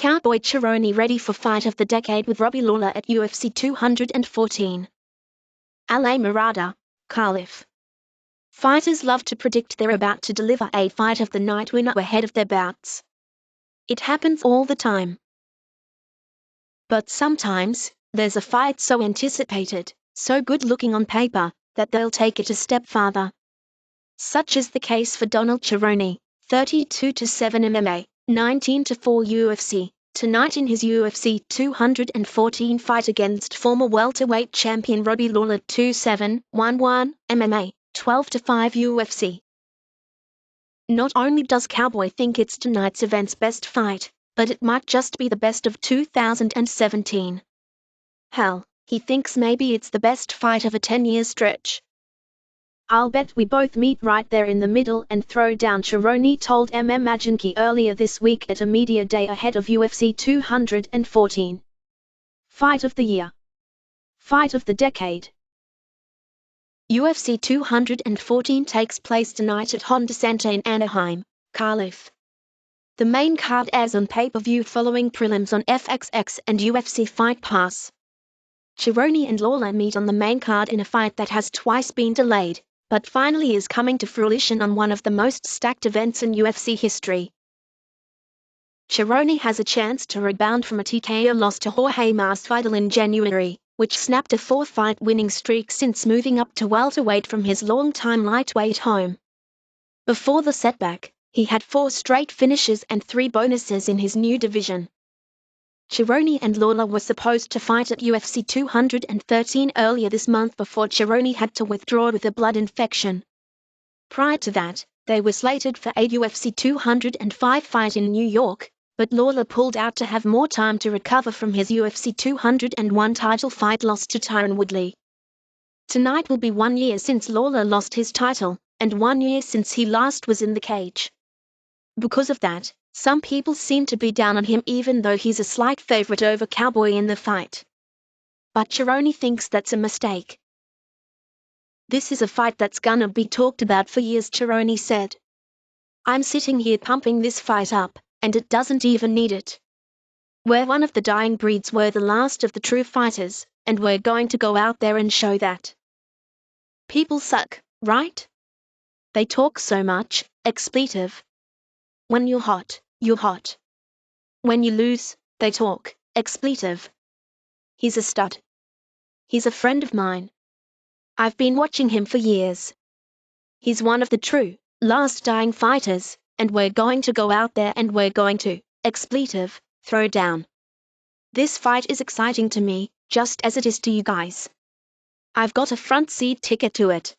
Cowboy Cerrone ready for fight of the decade with Robbie Lawler at UFC 214. MIRADA, Calif. Fighters love to predict they're about to deliver a fight of the night winner ahead of their bouts. It happens all the time. But sometimes, there's a fight so anticipated, so good looking on paper, that they'll take it a step farther. Such is the case for Donald Cerrone, 32-7 MMA, 19-4 UFC, tonight in his UFC 214 fight against former welterweight champion Robbie Lawler 2-7, 1-1, MMA, 12-5 UFC. Not only does Cowboy think it's tonight's event's best fight, but it might just be the best of 2017. Hell, he thinks maybe it's the best fight of a 10-year stretch. "I'll bet we both meet right there in the middle and throw down," Cerrone told MMA earlier this week at a media day ahead of UFC 214. Fight of the year. Fight of the decade. UFC 214 takes place tonight at Honda Center in Anaheim, Calif. The main card airs on pay-per-view following prelims on FXX and UFC Fight Pass. Cerrone and Lawler meet on the main card in a fight that has twice been delayed, but finally is coming to fruition on one of the most stacked events in UFC history. Cerrone has a chance to rebound from a TKO loss to Jorge Masvidal in January, which snapped a 4-fight winning streak since moving up to welterweight from his long-time lightweight home. Before the setback, he had 4 straight finishes and 3 bonuses in his new division. Cerrone and Lawler were supposed to fight at UFC 213 earlier this month before Cerrone had to withdraw with a blood infection. Prior to that, they were slated for a UFC 205 fight in New York, but Lawler pulled out to have more time to recover from his UFC 201 title fight loss to Tyron Woodley. Tonight will be 1 year since Lawler lost his title, and 1 year since he last was in the cage. Because of that, some people seem to be down on him even though he's a slight favorite over Cowboy in the fight. But Cerrone thinks that's a mistake. "This is a fight that's gonna be talked about for years," Cerrone said. "I'm sitting here pumping this fight up, and it doesn't even need it. We're one of the dying breeds, we're the last of the true fighters, and we're going to go out there and show that. People suck, right? They talk so much, expletive. When you're hot, you're hot. When you lose, they talk, expletive. He's a stud. He's a friend of mine. I've been watching him for years. He's one of the true, last dying fighters, and we're going to go out there and we're going to, expletive, throw down. This fight is exciting to me, just as it is to you guys. I've got a front seat ticket to it.